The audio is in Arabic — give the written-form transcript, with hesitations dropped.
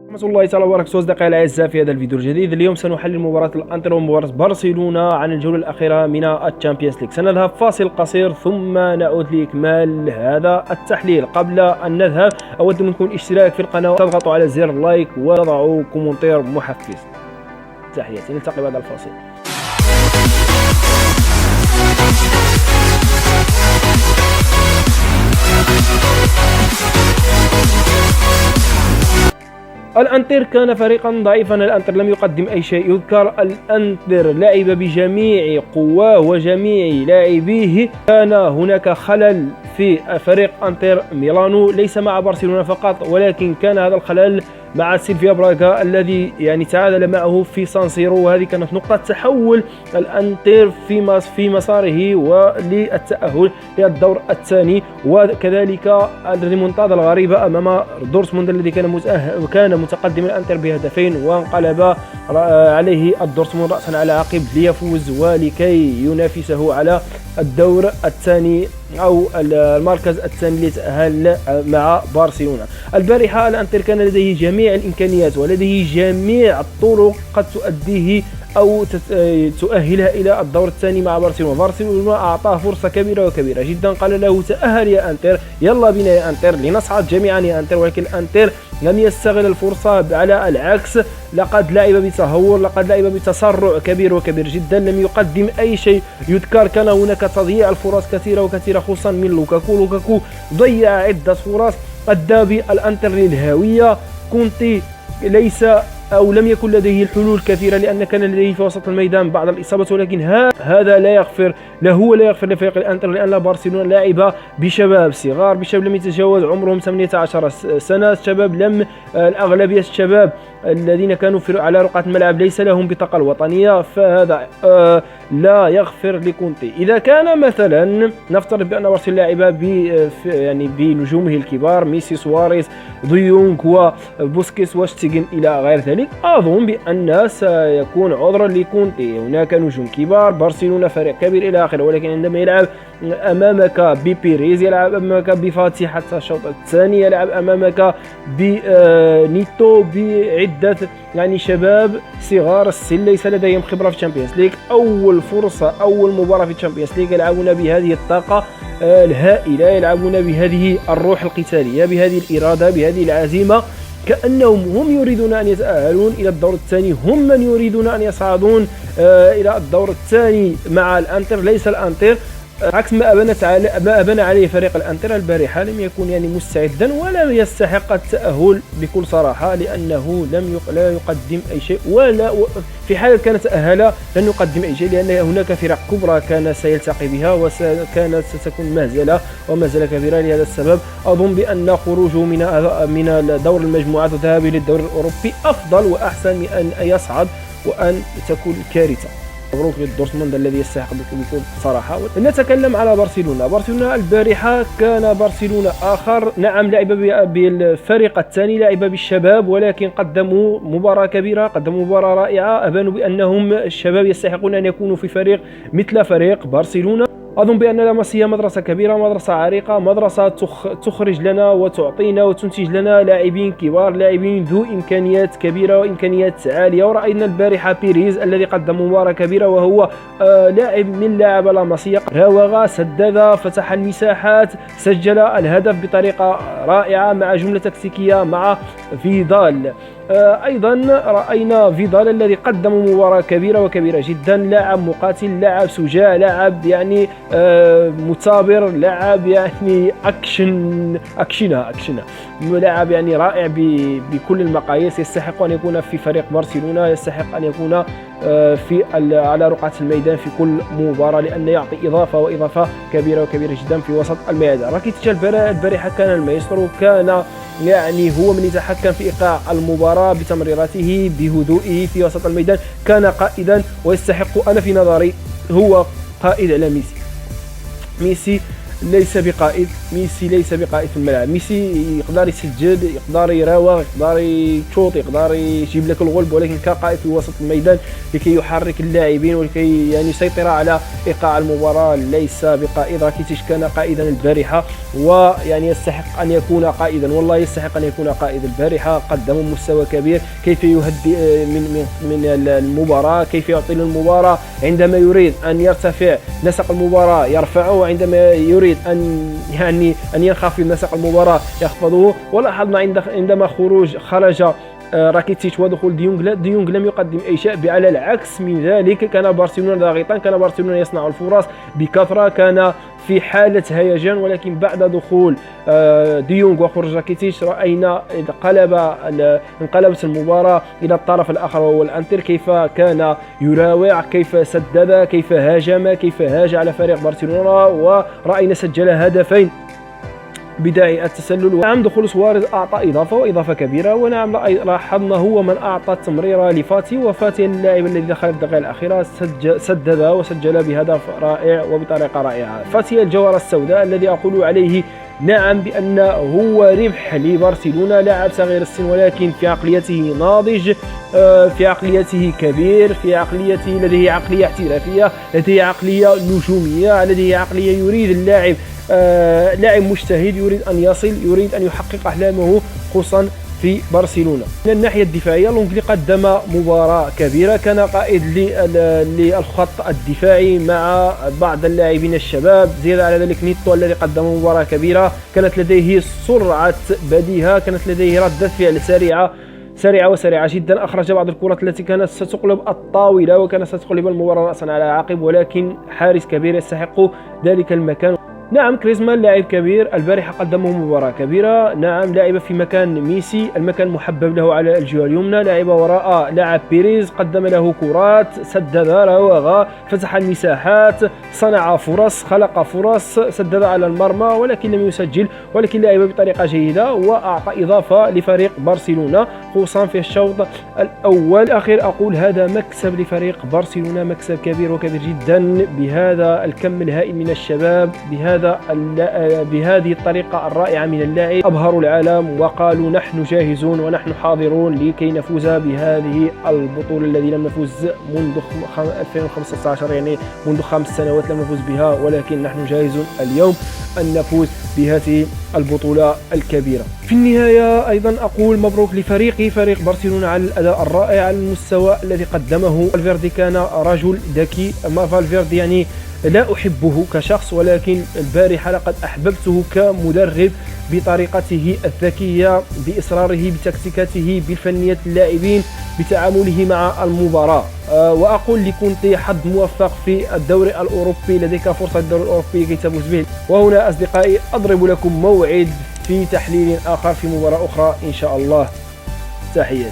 ورحمة الله تعالى وبركاته. أصدقائي الأعزاء، في هذا الفيديو الجديد اليوم سنحلل مباراة الأنتر ومباراة برشلونة عن الجولة الأخيرة من الشامبيونز ليج. سنذهب فاصل قصير ثم نعود لإكمال هذا التحليل. قبل أن نذهب أود منكم الاشتراك في القناة وتضغطوا على زر لايك وتضعوا كومنتير محفز. تحياتي، نلتقي بعد الفاصل. الأنتر كان فريقا ضعيفا، الأنتر لم يقدم أي شيء يذكر. الأنتر لعب بجميع قواه وجميع لاعبيه. كان هناك خلل في فريق أنتر ميلانو، ليس مع برشلونة فقط، ولكن كان هذا الخلل مع سيلفيا براغا الذي تعادل معه في سان سيرو، وهذه كانت نقطة تحول الأنتر في مساره وللتأهل للدور الثاني. وكذلك الريمونتادا الغريبة أمام دورتموند الذي كان متقدم الأنتر بهدفين، وانقلب عليه الدورتموند رأسا على عقب ليفوز ولكي ينافسه على الدور الثاني أو المركز الثاني ليتأهل مع برشلونة. البارحة الأنتر كان لديه جميع الإمكانيات ولديه جميع الطرق قد تؤديه أو تؤهلها إلى الدور الثاني مع برشلونة. برشلونة أعطاه فرصة كبيرة جدا، قال له تأهل يا أنتر، يلا بنا يا أنتر لنصعد جميعا يا أنتر، ولكن الأنتر لم يستغل الفرصة، على العكس لقد لعب بتهور، لقد لعب بتسرع كبير جدا، لم يقدم أي شيء يذكر. كان هناك تضييع الفرص كثيرة خصوصا من لوكاكو ضيع عدة فرص أدى بالأنتر للهاوية. كونتي ليس أو لم يكن لديه الحلول كثيرة، لأن كان لديه في وسط الميدان بعض الإصابات، ولكن هذا لا يغفر له ولا يغفر لفريق الأنتر، لأن برشلونة لاعب بشباب صغار، بشباب لم يتجاوز عمرهم 18 سنة، شباب الأغلبية الشباب الذين كانوا على رقعة الملعب ليس لهم بطاقة الوطنية، فهذا لا يغفر لكونتي. إذا كان مثلا نفترض بأن برشلونة لاعب بنجومه الكبار ميسي، سواريز، ديونغ وبوسكيس وشتيغن إلى غير ذلك، أظن بأن سيكون عذرا لكونتي. هناك نجوم كبار، برشلونة فريق كبير إلى آخره، ولكن عندما يلعب أمامك ببيريز، يلعب أمامك بفاتي حتى الشوط الثاني، يلعب أمامك بنيتو، بعدة شباب صغار السن ليس لديهم خبرة في الشامبيونز ليج، أول فرصة أول مباراة في الشامبيونز ليج، يلعبون بهذه الطاقة الهائلة، يلعبون بهذه الروح القتالية، بهذه الإرادة، بهذه العزيمة، كأنهم هم يريدون أن يتأهلون إلى الدور الثاني، هم من يريدون أن يصعدون إلى الدور الثاني مع الأنتر، ليس الأنتر. عكس ما أبنى عليه فريق الأنتر البارحة، لم يكن مستعدا ولم يستحق التأهل بكل صراحة، لأنه لا يقدم أي شيء، ولا في حال كان تأهل لن يقدم أي شيء، لأن هناك فرق كبرى كان سيلتقي بها وكانت ستكون مهزلة كبيرة. لهذا السبب أظن بأن خروجه من دور المجموعات وذهابه للدور الأوروبي أفضل وأحسن من أن يصعد وأن تكون كارثة. مبروك للدورتموند الذي يستحق بكل صراحة. نتكلم على برشلونة البارحة كان برشلونة آخر، نعم لعب بالفريق الثاني، لعب بالشباب، ولكن قدموا مباراة كبيرة، قدموا مباراة رائعة، أبانوا بأنهم الشباب يستحقون أن يكونوا في فريق مثل فريق برشلونة. أظن بأن لاماسيا مدرسة كبيرة، مدرسة عريقة، مدرسة تخرج لنا وتعطينا وتنتج لنا لاعبين كبار، لاعبين ذو إمكانيات كبيرة وإمكانيات عالية. ورأينا البارحة بيريز الذي قدم مباراة كبيرة، وهو لاعب من لاعب لاماسيا، راوغ، سدد، فتح المساحات، سجل الهدف بطريقة رائعة مع جملة تكتيكية مع فيدال. أيضا رأينا فيدال الذي قدم مباراة كبيرة جدا، لاعب مقاتل، لاعب شجاع، لاعب مثابر، لاعب أكشنة، لاعب رائع بكل المقاييس، يستحق أن يكون في فريق برشلونة، يستحق أن يكون على رقعة الميدان في كل مباراة، لأن يعطي إضافة كبيرة جدا في وسط الميدان. راكيتيتش البارحة كان المايسترو، كان هو من يتحكم في إيقاع المباراة بتمريراته بهدوئه في وسط الميدان، كان قائدا ويستحق، أنا في نظري هو قائد على ميسي. ليس بقائد. ميسي ليس بقائد في الملعب. ميسي يقدر يسجل، يقدر يراوغ، يقدر يشوط، يقدر يجيب لك الغلب، ولكن كقائد في وسط الميدان لكي يحرك اللاعبين ولكي يعني يسيطر على ايقاع المباراه ليس بقائد. راكيتيش كان قائدا البارحه ويعني يستحق ان يكون قائدا، والله يستحق ان يكون قائد البارحه. قدم مستوى كبير، كيف يهدئ من المباراه، كيف يعطي المباراه عندما يريد ان يرتفع نسق المباراه يرفعه، وعندما يريد ان ينخفض نسق المباراه يخفضه. ولاحظنا عندما خرج راكيتيتش ودخول ديونغ لم يقدم اي شيء، على العكس من ذلك كان برشلونه ضاغطا، كان برشلونه يصنع الفرص بكثره، كان في حالة هيجان. ولكن بعد دخول ديونغ وخروج راكيتيتش رأينا انقلبت المباراة إلى الطرف الآخر وهو الأنتر، كيف كان يراوع، كيف سدد، كيف هاجم، كيف هاج على فريق برشلونة، ورأينا سجل هدفين بداية التسلل. نعم دخول سواريز أعطى إضافة كبيرة، ونعم لاحظنا هو من أعطى التمريرة لفاتي، وفاتي اللاعب الذي دخل الدقيقة الأخيرة سدد وسجل بهدف رائع وبطريقة رائعة. فاتي الجوهرة السوداء الذي أقول عليه نعم بأن هو ربح لبرشلونة، لاعب صغير السن ولكن في عقليته ناضج، في عقليته كبير، في عقليته لديه عقلية احترافية، لديه عقلية نجومية، لديه عقلية يريد اللاعب لاعب مجتهد، يريد أن يصل، يريد أن يحقق أحلامه خصوصا في برشلونة. من الناحية الدفاعية لونغلي قدم مباراة كبيرة، كان قائد للخط الدفاعي مع بعض اللاعبين الشباب. زيادة على ذلك نيتو الذي قدم مباراة كبيرة، كانت لديه سرعة بديهة، كانت لديه ردة فعل سريعة جدا، أخرج بعض الكرات التي كانت ستقلب الطاولة وكانت ستقلب المباراة رأسا على عقب، ولكن حارس كبير يستحق ذلك المكان. نعم كريزمان لاعب كبير، البارحة قدمه مباراة كبيرة. نعم لعب في مكان ميسي، المكان محبب له على الجهة اليمنى، لعب وراء لاعب بيريز، قدم له كرات، سدد، راوغ، فتح المساحات، صنع فرص، خلق فرص، سدد على المرمى ولكن لم يسجل، ولكن لعب بطريقة جيدة وأعطى إضافة لفريق برشلونة خصوصا في الشوط الأول. الأخير أقول هذا مكسب لفريق برشلونة، مكسب كبير وكبير جدا بهذا الكم الهائل من الشباب، بهذه الطريقة الرائعة من اللاعب. أبهروا العالم وقالوا نحن جاهزون ونحن حاضرون لكي نفوز بهذه البطولة التي لم نفوز منذ 2015، يعني منذ 5 سنوات لم نفوز بها، ولكن نحن جاهزون اليوم أن نفوز بهذه البطولة الكبيرة. في النهاية أيضا أقول مبروك لفريقي، فريق برشلونة، على الأداء الرائع، على المستوى الذي قدمه. فالفيردي كان رجل ذكي، ما فالفيردي يعني لا أحبه كشخص، ولكن البارحة لقد أحببته كمدرب، بطريقته الذكية، بإصراره، بتكتيكاته، بفنية اللاعبين، بتعامله مع المباراة. وأقول لكونتي حظ موفق في الدوري الأوروبي، لديك فرصة الدوري الأوروبي كي تفوز به. وهنا أصدقائي أضرب لكم موعد في تحليل آخر في مباراة أخرى إن شاء الله. تحياتي.